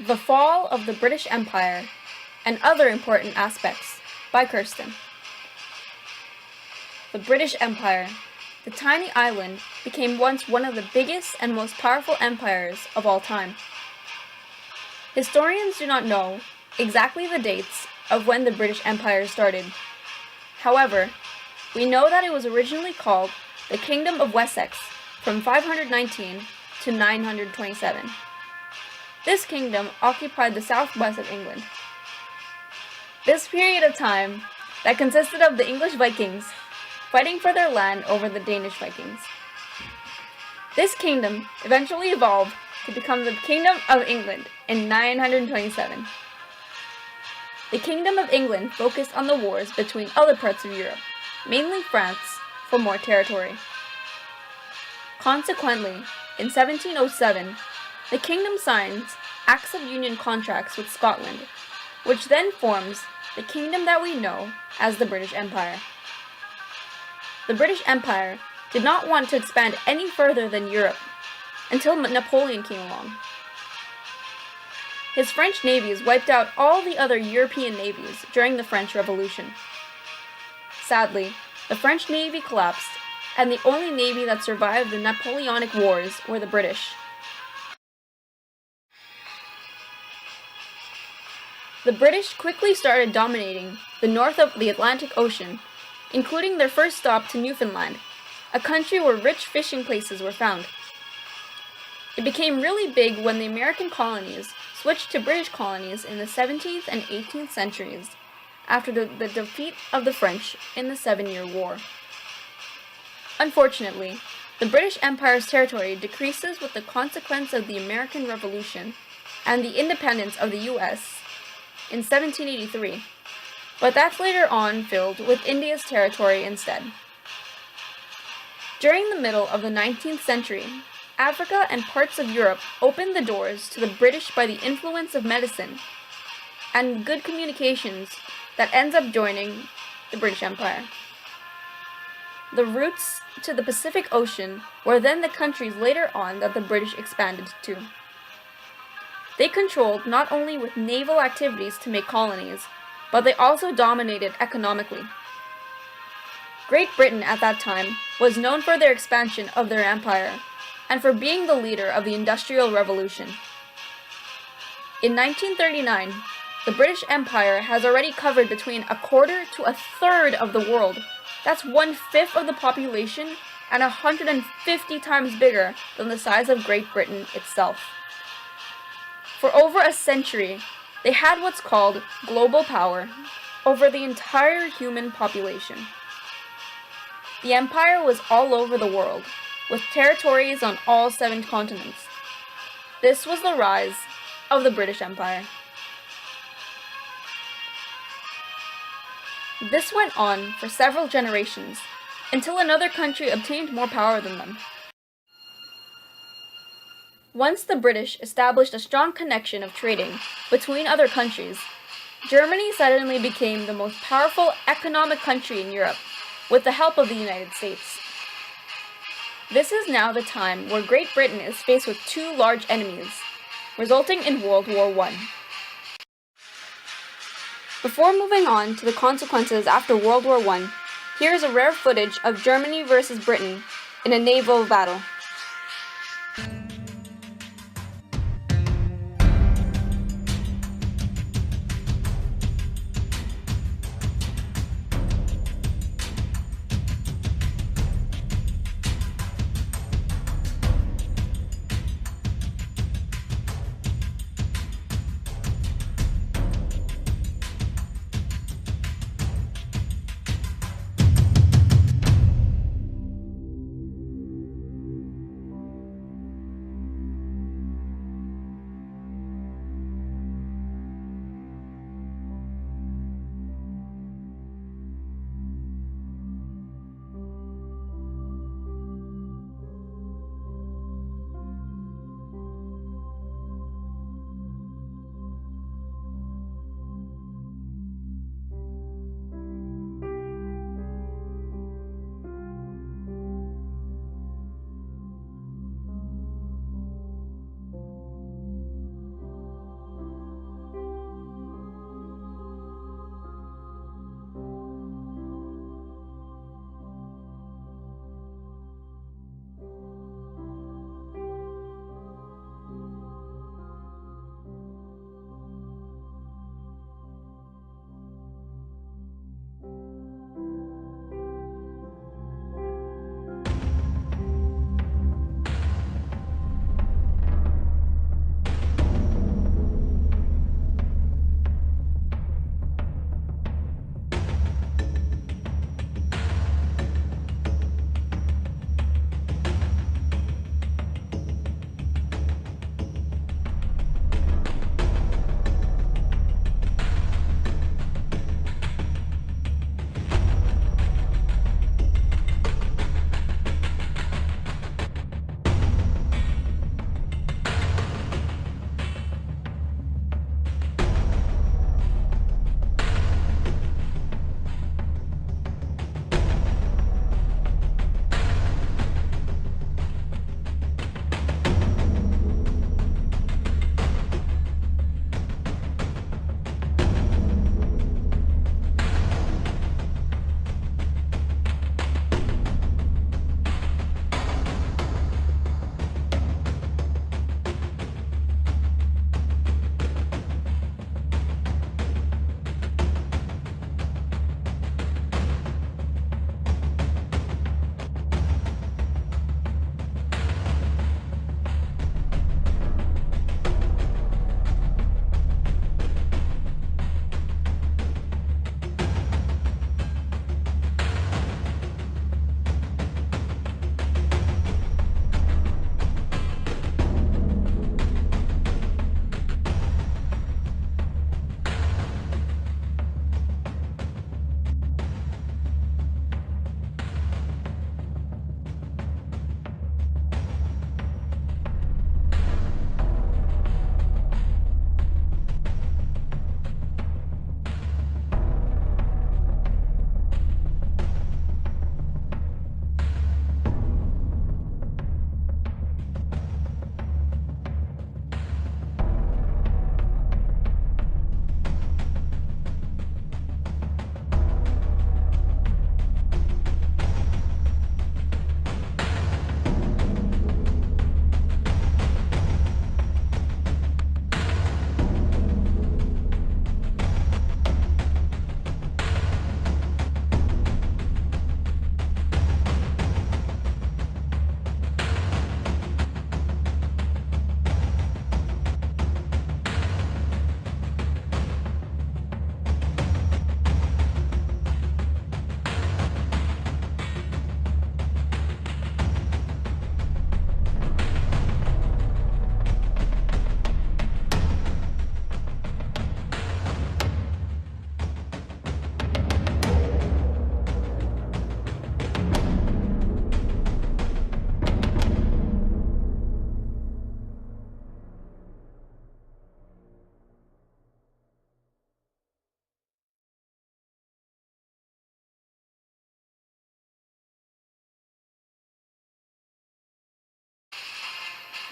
The Fall of the British Empire and Other Important Aspects by Kirsten. The British Empire, the tiny island, became once one of the biggest and most powerful empires of all time. Historians do not know exactly the dates of when the British Empire started. However, we know that it was originally called the Kingdom of Wessex from 519 to 927. This kingdom occupied the southwest of England. This period of time that consisted of the English Vikings fighting for their land over the Danish Vikings. This kingdom eventually evolved to become the Kingdom of England in 927. The Kingdom of England focused on the wars between other parts of Europe, mainly France, for more territory. Consequently, in 1707, the kingdom signs Acts of Union contracts with Scotland, which then forms the kingdom that we know as the British Empire. The British Empire did not want to expand any further than Europe until Napoleon came along. His French navies wiped out all the other European navies during the French Revolution. Sadly, the French Navy collapsed, and the only navy that survived the Napoleonic Wars were the British. The British quickly started dominating the north of the Atlantic Ocean, including their first stop to Newfoundland, a country where rich fishing places were found. It became really big when the American colonies switched to British colonies in the 17th and 18th centuries after the defeat of the French in the Seven-Year War. Unfortunately, the British Empire's territory decreases with the consequence of the American Revolution and the independence of the U.S. in 1783, but that's later on filled with India's territory instead. During the middle of the 19th century, Africa and parts of Europe opened the doors to the British by the influence of medicine and good communications that ends up joining the British Empire. The routes to the Pacific Ocean were then the countries later on that the British expanded to. They controlled not only with naval activities to make colonies, but they also dominated economically. Great Britain at that time was known for their expansion of their empire and for being the leader of the Industrial Revolution. In 1939, the British Empire has already covered between a quarter to a third of the world. That's 1/5 of the population and 150 times bigger than the size of Great Britain itself. For over a century, they had what's called global power over the entire human population. The empire was all over the world, with territories on all 7 continents. This was the rise of the British Empire. This went on for several generations, until another country obtained more power than them. Once the British established a strong connection of trading between other countries, Germany suddenly became the most powerful economic country in Europe, with the help of the United States. This is now the time where Great Britain is faced with 2 large enemies, resulting in World War I. Before moving on to the consequences after World War I, here is a rare footage of Germany versus Britain in a naval battle.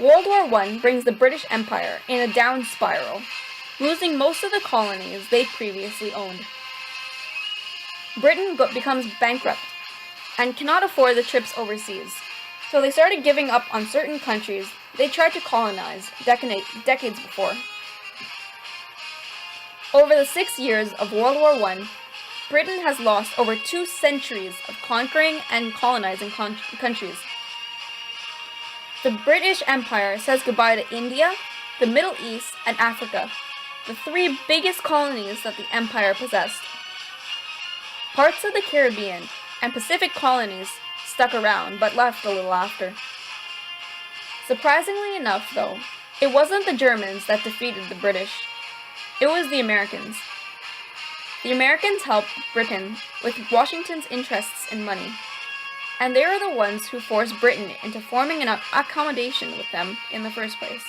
World War I brings the British Empire in a down spiral, losing most of the colonies they previously owned. Britain becomes bankrupt and cannot afford the trips overseas, so they started giving up on certain countries they tried to colonize decades before. Over the 6 years of World War I, Britain has lost over 2 centuries of conquering and colonizing countries. The British Empire says goodbye to India, the Middle East, and Africa, the 3 biggest colonies that the empire possessed. Parts of the Caribbean and Pacific colonies stuck around but left a little after. Surprisingly enough, though, it wasn't the Germans that defeated the British. It was the Americans. The Americans helped Britain with Washington's interests and money, and they are the ones who forced Britain into forming an accommodation with them in the first place.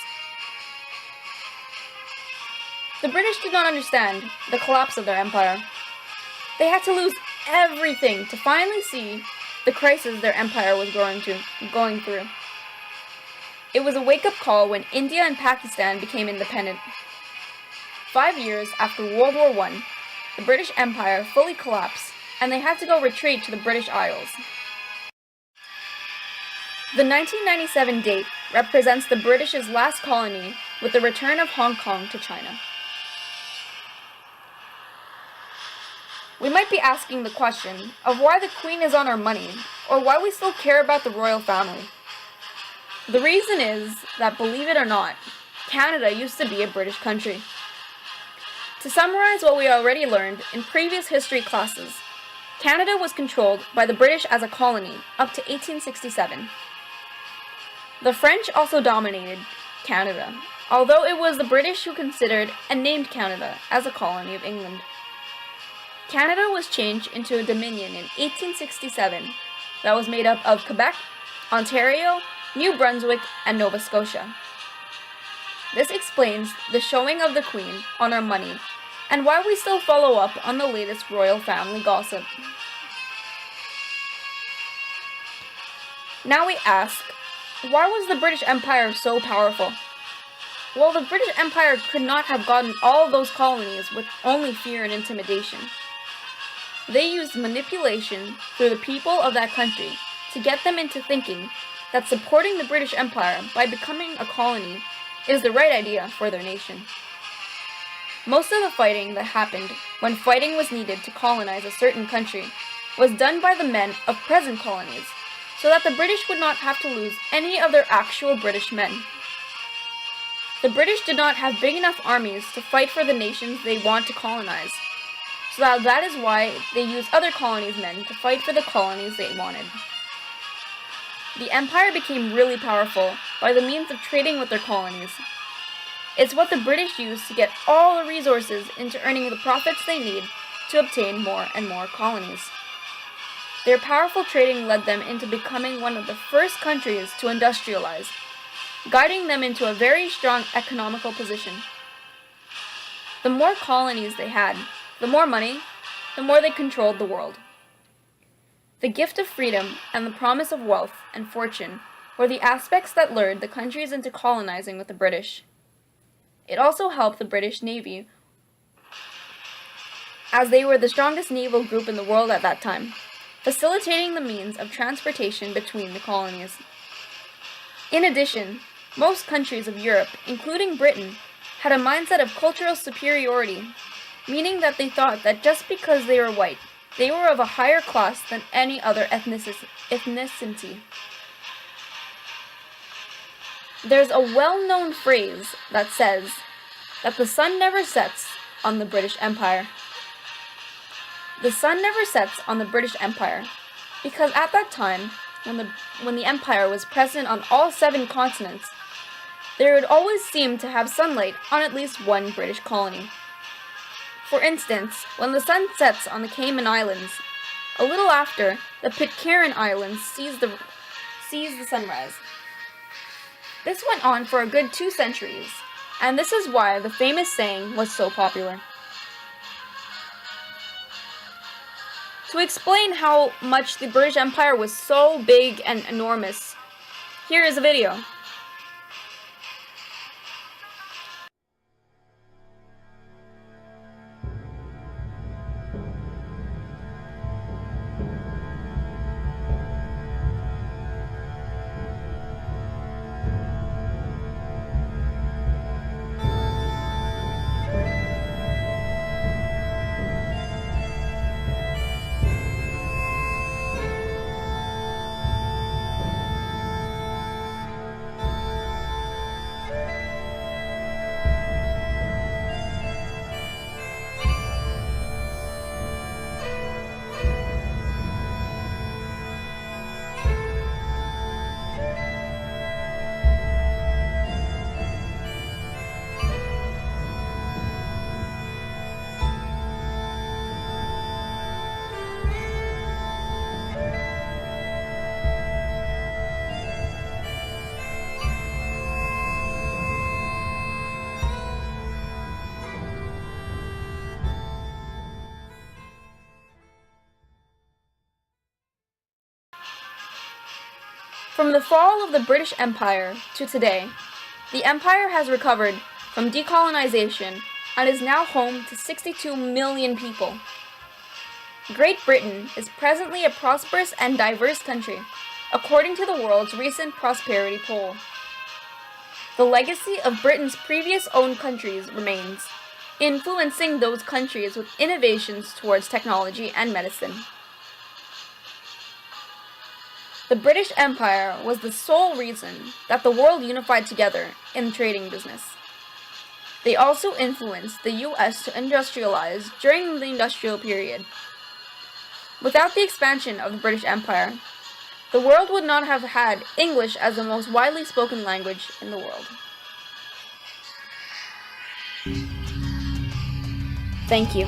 The British did not understand the collapse of their empire. They had to lose everything to finally see the crisis their empire was going through. It was a wake-up call when India and Pakistan became independent. 5 years after World War I, the British Empire fully collapsed, and they had to go retreat to the British Isles. The 1997 date represents the British's last colony with the return of Hong Kong to China. We might be asking the question of why the Queen is on our money, or why we still care about the royal family. The reason is that, believe it or not, Canada used to be a British country. To summarize what we already learned in previous history classes, Canada was controlled by the British as a colony up to 1867. The French also dominated Canada, although it was the British who considered and named Canada as a colony of England. Canada was changed into a dominion in 1867 that was made up of Quebec, Ontario, New Brunswick, and Nova Scotia. This explains the showing of the Queen on our money and why we still follow up on the latest royal family gossip. Now we ask, why was the British Empire so powerful? Well, the British Empire could not have gotten all of those colonies with only fear and intimidation. They used manipulation through the people of that country to get them into thinking that supporting the British Empire by becoming a colony is the right idea for their nation. Most of the fighting that happened when fighting was needed to colonize a certain country was done by the men of present colonies, so that the British would not have to lose any of their actual British men. The British did not have big enough armies to fight for the nations they want to colonize, so that is why they used other colonies' men to fight for the colonies they wanted. The empire became really powerful by the means of trading with their colonies. It's what the British used to get all the resources into earning the profits they need to obtain more and more colonies. Their powerful trading led them into becoming one of the first countries to industrialize, guiding them into a very strong economical position. The more colonies they had, the more money, the more they controlled the world. The gift of freedom and the promise of wealth and fortune were the aspects that lured the countries into colonizing with the British. It also helped the British Navy, as they were the strongest naval group in the world at that time, facilitating the means of transportation between the colonies. In addition, most countries of Europe, including Britain, had a mindset of cultural superiority, meaning that they thought that just because they were white, they were of a higher class than any other ethnicity. There's a well-known phrase that says that the sun never sets on the British Empire. The sun never sets on the British Empire because at that time, when the empire was present on all 7 continents, there would always seem to have sunlight on at least one British colony. For instance, when the sun sets on the Cayman Islands, a little after, the Pitcairn Islands sees the sunrise. This went on for a good 2 centuries, and this is why the famous saying was so popular. To explain how much the British Empire was so big and enormous, here is a video. From the fall of the British Empire to today, the empire has recovered from decolonization and is now home to 62 million people. Great Britain is presently a prosperous and diverse country, according to the world's recent prosperity poll. The legacy of Britain's previous owned countries remains, influencing those countries with innovations towards technology and medicine. The British Empire was the sole reason that the world unified together in the trading business. They also influenced the US to industrialize during the industrial period. Without the expansion of the British Empire, the world would not have had English as the most widely spoken language in the world. Thank you.